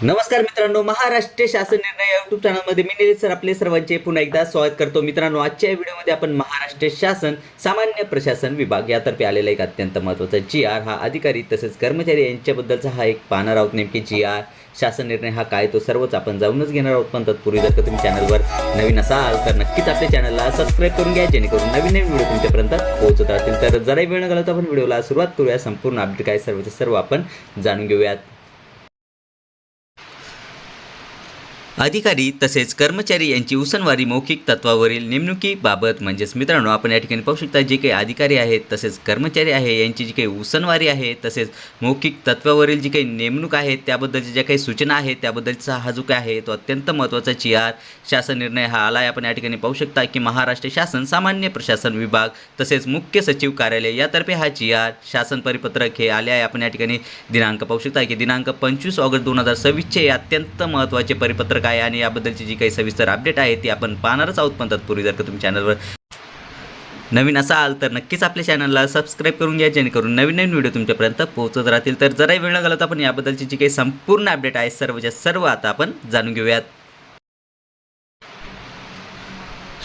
नमस्कार मित्रांनो, महाराष्ट्र शासन निर्णय या यूट्यूब चॅनलमध्ये मी निलेश सर आपले सर्वांचे पुन्हा एकदा स्वागत करतो. मित्रांनो, आजच्या या व्हिडिओमध्ये आपण महाराष्ट्र शासन सामान्य प्रशासन विभाग यातर्फे आलेला एक अत्यंत महत्त्वाचा GR हा अधिकारी तसेच कर्मचारी यांच्याबद्दलचा हा एक पाहणार आहोत. नेमकी GR शासन निर्णय हा काय तो सर्वच आपण जाऊनच घेणार आहोत. पण तत्पूर्वी जर का तुम्ही चॅनलवर नवीन असाल तर नक्कीच आपल्या चॅनलला सबस्क्राईब करून घ्या, जेणेकरून नवीन नवीन व्हिडिओ तुमच्यापर्यंत पोहोचत राहतील. तर जराही वेळ न घालवता आपण व्हिडिओला सुरुवात करूया. संपूर्ण अपडेट काय सर्व आपण जाणून घेऊयात. अधिकारी तसेच कर्मचारी यांची उसनवारी मौखिक तत्वावरील नेमणुकीबाबत म्हणजेच मित्रांनो, आपण या ठिकाणी पाहू शकता जे काही अधिकारी आहेत तसेच कर्मचारी आहे यांची जी काही उसनवारी आहे तसेच मौखिक तत्वावरील जी काही नेमणूक आहे त्याबद्दलच्या ज्या काही सूचना आहेत त्याबद्दलचा हा जो काय आहे तो अत्यंत महत्त्वाचा GR शासन निर्णय हा आला आहे. आपण या ठिकाणी पाहू शकता की महाराष्ट्र शासन सामान्य प्रशासन विभाग तसेच मुख्य सचिव कार्यालय यातर्फे हा GR शासन परिपत्रक हे आले आहे. आपण या ठिकाणी दिनांक पाहू शकता की दिनांक 25 ऑगस्ट 2026 हे अत्यंत महत्त्वाचे परिपत्रक आहे आणि याबद्दलची जी काही सविस्तर अपडेट आहे ती आपण पाहणारच आहोत. पण तत्पूर्वी जर का तुम्ही चॅनलवर नवीन असाल तर नक्कीच आपल्या चॅनलला सबस्क्राईब करून घ्या, जेणेकरून नवीन नवीन व्हिडिओ तुमच्यापर्यंत पोहोचत राहतील. तर जराही वेळ न घालवता आपण याबद्दलची जी काही संपूर्ण अपडेट आहे सर्वच्या सर्व आता आपण जाणून घेऊयात.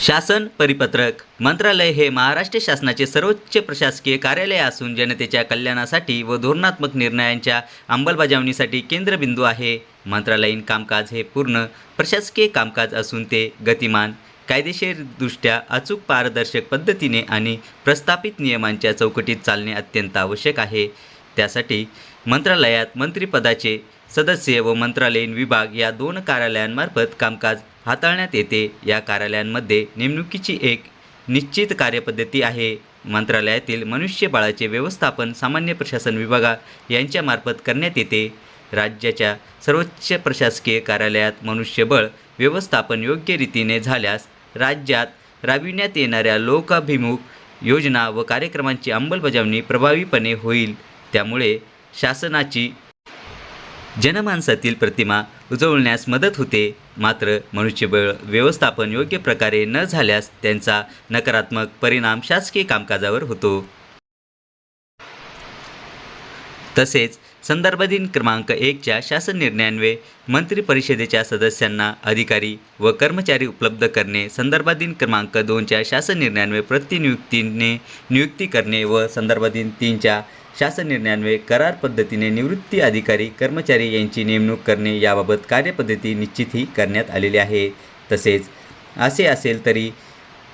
शासन परिपत्रक. मंत्रालय हे महाराष्ट्र शासनाचे सर्वोच्च प्रशासकीय कार्यालय असून जनतेच्या कल्याणासाठी व धोरणात्मक निर्णयांच्या अंमलबजावणीसाठी केंद्रबिंदू आहे. मंत्रालयीन कामकाज हे पूर्ण प्रशासकीय कामकाज असून ते गतिमान, कायदेशीरदृष्ट्या अचूक, पारदर्शक पद्धतीने आणि प्रस्थापित नियमांच्या चौकटीत चालणे अत्यंत आवश्यक आहे. त्यासाठी मंत्रालयात मंत्रिपदाचे सदस्य व मंत्रालयीन विभाग या दोन कार्यालयांमार्फत कामकाज हाताळण्यात येते. या कार्यालयांमध्ये नेमणुकीची एक निश्चित कार्यपद्धती आहे. मंत्रालयातील मनुष्यबळाचे व्यवस्थापन सामान्य प्रशासन विभाग यांच्यामार्फत करण्यात येते. राज्याच्या सर्वोच्च प्रशासकीय कार्यालयात मनुष्यबळ व्यवस्थापन योग्य रीतीने झाल्यास राज्यात राबविण्यात येणाऱ्या लोकाभिमुख योजना व कार्यक्रमांची अंमलबजावणी प्रभावीपणे होईल. त्यामुळे शासनाची जनमानसातील प्रतिमा उजळण्यास मदत होते. मात्र मनुष्यबळ व्यवस्थापन योग्य प्रकारे न झाल्यास त्यांचा नकारात्मक परिणाम शासकीय कामकाजावर होतो. तसेच संदर्भाधीन क्रमांक 1च्या शासन निर्णयान्वये मंत्रिपरिषदेच्या सदस्यांना अधिकारी व कर्मचारी उपलब्ध करणे, संदर्भाधीन क्रमांक 2च्या शासन निर्णयान्वये प्रतिनियुक्तीने नियुक्ती करणे व संदर्भाधीन 3च्या शासन निर्णयान्वये करार पद्धतीने निवृत्ती अधिकारी कर्मचारी यांची नेमणूक करणे याबाबत कार्यपद्धती निश्चितही करण्यात आलेली आहे. तसेच असे असेल तरी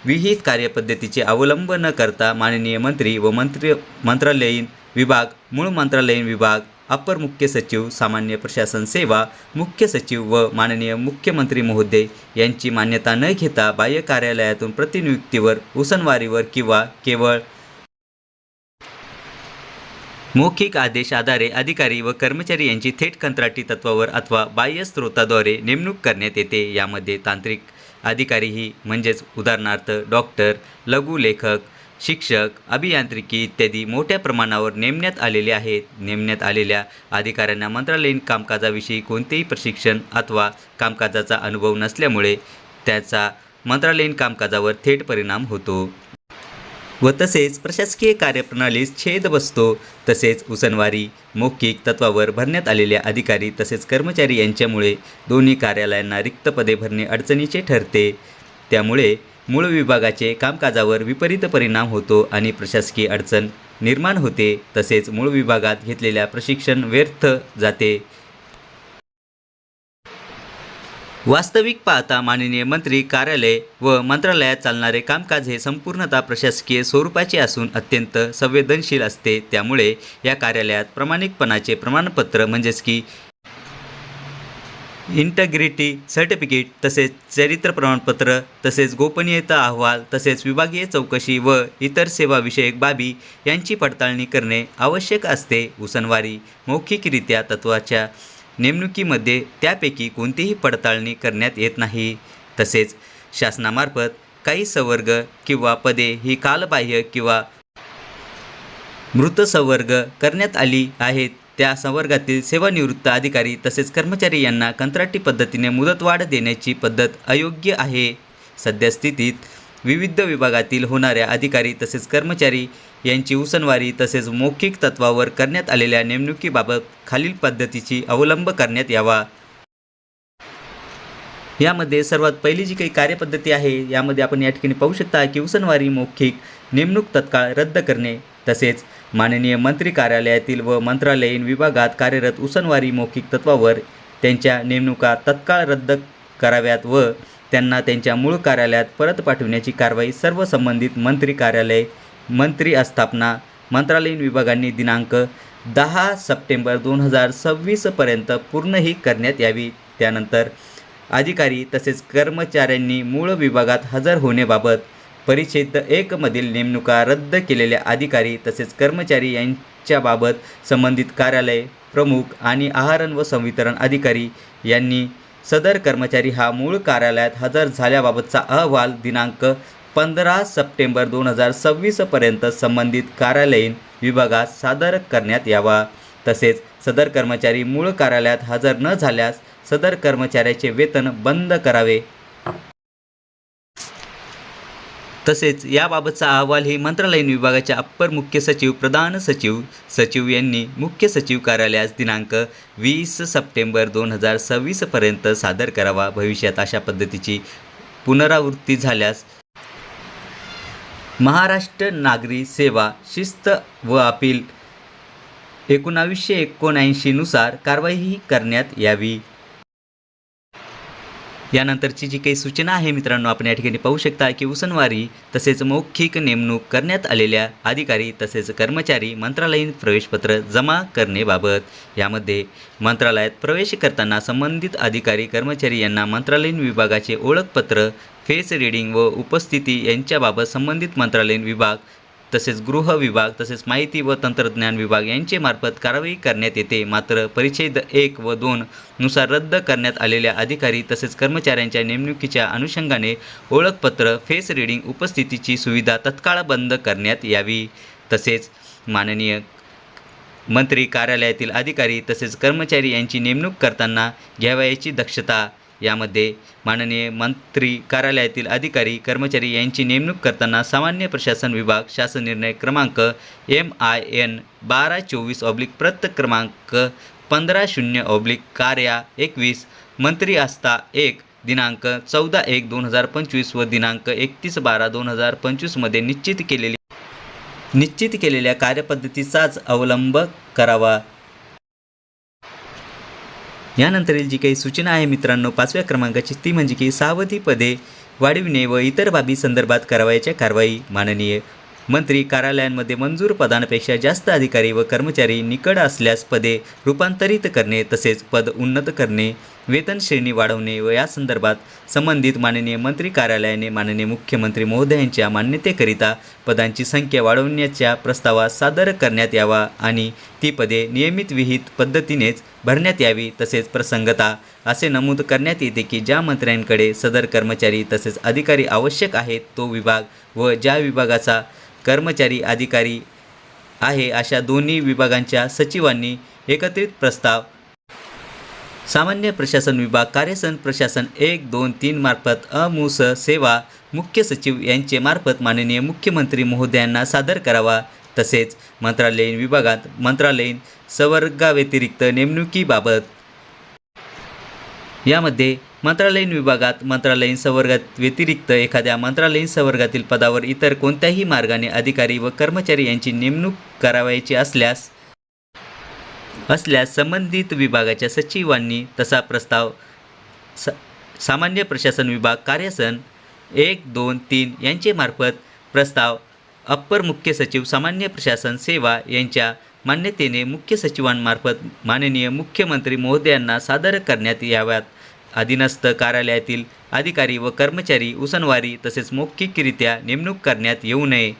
विहित कार्यपद्धतीचे अवलंब न करता माननीय मंत्री व मंत्रालयीन विभाग, मूळ मंत्रालयीन विभाग, अपर मुख्य सचिव, सामान्य प्रशासन सेवा, मुख्य सचिव व माननीय मुख्यमंत्री महोदय यांची मान्यता न घेता बाह्य कार्यालयातून प्रतिनियुक्तीवर, उसनवारीवर किंवा केवळ मौखिक आदेश आधारे अधिकारी व कर्मचारी यांची थेट कंत्राटी तत्वावर अथवा बाह्य स्रोताद्वारे नेमणूक करण्यात येते. यामध्ये तांत्रिक अधिकारीही म्हणजेच उदाहरणार्थ डॉक्टर, लघुलेखक, शिक्षक, अभियांत्रिकी इत्यादी मोठ्या प्रमाणावर नेमण्यात आलेले आहेत. नेमण्यात आलेल्या अधिकाऱ्यांना मंत्रालयीन कामकाजाविषयी कोणतेही प्रशिक्षण अथवा कामकाजाचा अनुभव नसल्यामुळे त्याचा मंत्रालयीन कामकाजावर थेट परिणाम होतो व तसेच प्रशासकीय कार्यप्रणालीस छेद बसतो. तसेच उसनवारी मौखिक तत्वावर भरण्यात आलेल्या अधिकारी तसेच कर्मचारी यांच्यामुळे दोन्ही कार्यालयांना रिक्त पदे भरणे अडचणीचे ठरते. त्यामुळे मूळ विभागाचे कामकाजावर विपरीत परिणाम होतो आणि प्रशासकीय अडचण निर्माण होते. तसेच मूळ विभागात घेतलेल्या प्रशिक्षण व्यर्थ जाते. वास्तविक पाहता माननीय मंत्री कार्यालय व मंत्रालयात चालणारे कामकाज हे संपूर्णतः प्रशासकीय स्वरूपाचे असून अत्यंत संवेदनशील असते. त्यामुळे या कार्यालयात प्रामाणिकपणाचे प्रमाणपत्र म्हणजेच की इंटग्रिटी सर्टिफिकेट, तसेच चरित्र प्रमाणपत्र, तसेच गोपनीयता अहवाल, तसेच विभागीय चौकशी व इतर सेवाविषयक बाबी यांची पडताळणी करणे आवश्यक असते. उसनवारी मौखिकरित्या तत्वाच्या नेमणुकीमध्ये त्यापैकी कोणतीही पडताळणी करण्यात येत नाही. तसेच शासनामार्फत काही संवर्ग किंवा पदे ही कालबाह्य किंवा मृत संवर्ग करण्यात आली आहेत. त्या संवर्गातील सेवानिवृत्त अधिकारी तसेच कर्मचारी यांना कंत्राटी पद्धतीने मुदतवाढ देण्याची पद्धत अयोग्य आहे. सद्यस्थितीत विविध विभागातील होणाऱ्या अधिकारी तसेच कर्मचारी यांची उसनवारी तसेच मौखिक तत्वावर करण्यात आलेल्या नेमणुकीबाबत खालील पद्धतीची अवलंब करण्यात यावा. यामध्ये सर्वात पहिली जी काही कार्यपद्धती आहे यामध्ये आपण या ठिकाणी पाहू शकता की उसनवारी मौखिक नेमणूक तत्काळ रद्द करणे, तसेच माननीय मंत्री कार्यालयातील व मंत्रालयीन विभागात कार्यरत उसनवारी मौखिक तत्वावर त्यांच्या नेमणुका तत्काळ रद्द कराव्यात व त्यांना त्यांच्या मूळ कार्यालयात परत पाठविण्याची कारवाई सर्व संबंधित मंत्री कार्यालय, मंत्री आस्थापना, मंत्रालयीन विभागांनी दिनांक 10 सप्टेंबर 2026 पर्यंत पूर्णही करण्यात यावी. त्यानंतर अधिकारी तसेच कर्मचाऱ्यांनी मूळ विभागात हजर होण्याबाबत परिच्छेद 1 मधील नेमणुका रद्द केलेल्या अधिकारी तसेच कर्मचारी यांच्याबाबत संबंधित कार्यालय प्रमुख आणि आहारण व संवितरण अधिकारी यांनी सदर कर्मचारी हा मूळ कार्यालयात हजर झाल्याबाबतचा अहवाल दिनांक 15 सप्टेंबर 2026 पर्यंत संबंधित कार्यालयीन विभागात सादर करण्यात यावा. तसेच सदर कर्मचारी मूळ कार्यालयात हजर न झाल्यास सदर कर्मचाऱ्याचे वेतन बंद करावे. तसेच याबाबतचा अहवाल ही मंत्रालयीन विभागाच्या अप्पर मुख्य सचिव, प्रधान सचिव, सचिव यांनी मुख्य सचिव कार्यालयास दिनांक 20 सप्टेंबर 2026 पर्यंत सादर करावा. भविष्यात अशा पद्धतीची पुनरावृत्ती झाल्यास महाराष्ट्र नागरी सेवा शिस्त व अपील 1979 नुसार कारवाई करण्यात यावी. यानंतरची जी काही सूचना आहे मित्रांनो, आपण या ठिकाणी पाहू शकता की उसनवारी तसेच मौखिक नेमणूक करण्यात आलेल्या अधिकारी तसेच कर्मचारी मंत्रालयीन प्रवेशपत्र जमा करण्याबाबत. यामध्ये मंत्रालयात प्रवेश करताना संबंधित अधिकारी कर्मचारी यांना मंत्रालयीन विभागाचे ओळखपत्र, फेस रीडिंग व उपस्थिती यांच्याबाबत संबंधित मंत्रालयीन विभाग तसेच गृह विभाग तसेच माहिती व तंत्रज्ञान विभाग यांचे मार्फत कारवाई करण्यात येते. मात्र परिच्छेद 1 व 2 नुसार रद्द करण्यात आलेल्या अधिकारी तसेच कर्मचाऱ्यांच्या नेमणुकीच्या अनुषंगाने ओळखपत्र, फेस रीडिंग उपस्थितीची सुविधा तत्काळ बंद करण्यात यावी. तसेच माननीय मंत्री कार्यालयातील अधिकारी तसेच कर्मचारी यांची नेमणूक करताना घ्यावयाची दक्षता. यामध्ये माननीय मंत्री कार्यालयातील अधिकारी कर्मचारी यांची नेमणूक करताना सामान्य प्रशासन विभाग शासन निर्णय क्रमांक MIN 1224 प्रत क्रमांक 15/0 कार्या 21 मंत्री आस्था 1 दिनांक 14/1/2025 व दिनांक 31/12/2025 मध्ये निश्चित केलेल्या कार्यपद्धतीचाच अवलंब करावा. यानंतरील जी काही सूचना आहे मित्रांनो 5व्या क्रमांकाची, ती म्हणजे की सावधी पदे वाढविणे व इतर बाबी संदर्भात करावयाच्या कारवाई. माननीय मंत्री कार्यालयांमध्ये मंजूर पदांपेक्षा जास्त अधिकारी व कर्मचारी निकड असल्यास पदे रूपांतरित करणे तसेच पद उन्नत करणे, वेतन श्रेणी वाढवणे व या संदर्भात संबंधित माननीय मंत्री कार्यालयाने माननीय मुख्यमंत्री महोदयांच्या मान्यतेकरिता पदांची संख्या वाढवण्याच्या प्रस्तावास सादर करण्यात यावा आणि ती पदे नियमित विहित पद्धतीनेच भरण्यात यावी. तसेच प्रसंगता असे नमूद करण्यात येते की ज्या मंत्र्यांकडे सदर कर्मचारी तसेच अधिकारी आवश्यक आहेत तो विभाग व ज्या विभागाचा कर्मचारी अधिकारी आहे अशा दोन्ही विभागांच्या सचिवांनी एकत्रित प्रस्ताव सामान्य प्रशासन विभाग कार्यसन प्रशासन 1, 2, 3 मार्फत अमुस सेवा मुख्य सचिव यांचे मार्फत माननीय मुख्यमंत्री महोदयांना सादर करावा. तसेच मंत्रालयीन विभागात मंत्रालयीन संवर्गाव्यतिरिक्त नेमणुकीबाबत. यामध्ये मंत्रालयीन विभागात मंत्रालयीन संवर्गात व्यतिरिक्त एखाद्या मंत्रालयीन संवर्गातील पदावर इतर कोणत्याही मार्गाने अधिकारी व कर्मचारी यांची नेमणूक करावयाची असल्यास संबंधित विभागाच्या सचिवांनी तसा प्रस्ताव सामान्य प्रशासन विभाग कार्यसन 1, 2, 3 यांचे मार्फत प्रस्ताव अप्पर मुख्य सचिव सामान्य प्रशासन सेवा यांच्या मान्यतेने मुख्य सचिवांमार्फत माननीय मुख्यमंत्री महोदयांना सादर करण्यात याव्यात. अधीनस्थ कार्यालयातील अधिकारी व कर्मचारी उसनवारी तसेच मौखिकरित्या नेमणूक करण्यात येऊ नये.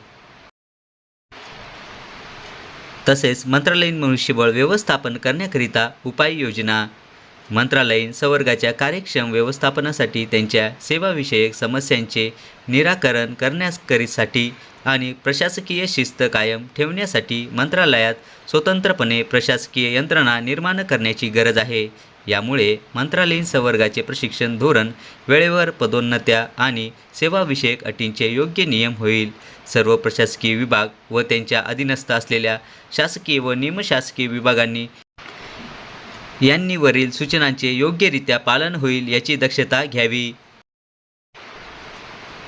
तसेच मंत्रालयीन मनुष्यबळ व्यवस्थापन करण्याकरिता उपाययोजना. मंत्रालयीन संवर्गाच्या कार्यक्षम व्यवस्थापनासाठी त्यांच्या सेवाविषयक समस्यांचे निराकरण करण्याकरिसाठी आणि प्रशासकीय शिस्त कायम ठेवण्यासाठी मंत्रालयात स्वतंत्रपणे प्रशासकीय यंत्रणा निर्माण करण्याची गरज आहे. यामुळे मंत्रालयीन संवर्गाचे प्रशिक्षण धोरण, वेळेवर पदोन्नत्या आणि सेवाविषयक अटींचे योग्य नियम होईल. सर्व प्रशासकीय विभाग व त्यांच्या अधीनस्थ असलेल्या शासकीय व निमशासकीय विभागांनी यांनी वरील सूचनांचे योग्यरित्या पालन होईल याची दक्षता घ्यावी.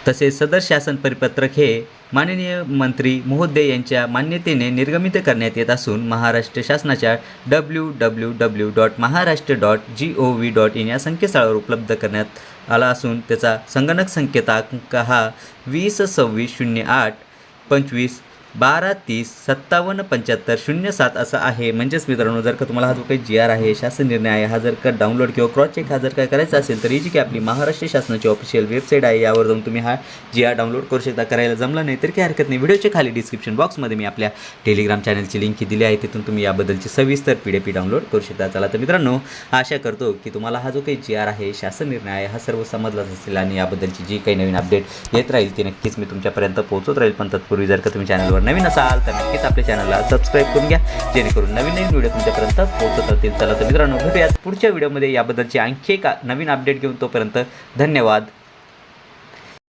तसेच सदर शासन परिपत्रक हे माननीय मंत्री महोदय यांच्या मान्यतेने निर्गमित करण्यात येत असून महाराष्ट्र शासनाच्या www.maharashtra.gov.in या संकेतस्थळावर उपलब्ध करण्यात आला असून त्याचा संगणक संकेतांक हा 202608251230577507 असा आहे. म्हणजेच मित्रांनो, जर का तुम्हाला हा जो काही GR आहे, शासन निर्णय आहे, हा जर का डाउनलोड किंवा क्रॉस चेक हा जर काय करायचा असेल तर ही जी काही आपली महाराष्ट्र शासनाची ऑफिशियल वेबसाईट आहे यावर जाऊन तुम्ही हा GR डाउनलोड करू शकता. करायला जमलं नाही तर काही हरकत नाही, व्हिडिओच्या खाली डिस्क्रिप्शन बॉक्समध्ये मी आपल्या टेलिग्राम चॅनलची लिंक दिली आहे, तिथून तुम्ही याबद्दलची सविस्तर PDF डाउनलोड करू शकता. चला तर मित्रांनो, आशा करतो की तुम्हाला हा जो काही GR आहे, शासन निर्णय आहे, हा सर्व समजलाच असेल आणि याबद्दलची जी काही नवीन अपडेट येत राहील ती नक्कीच मी तुमच्यापर्यंत पोहोचत राहील. पण तत्पूर्वी जर का तुम्ही चॅनलवर नवीन असाल तर नक्कीच आपल्या चॅनलला सबस्क्राईब करून घ्या, जेणेकरून नवीन व्हिडिओ तुमच्यापर्यंत पोहोचत राहतील. चला तर मित्रांनो, भेटूयात पुढच्या व्हिडिओमध्ये याबद्दलची आणखी एक नवीन अपडेट घेऊन. तोपर्यंत धन्यवाद.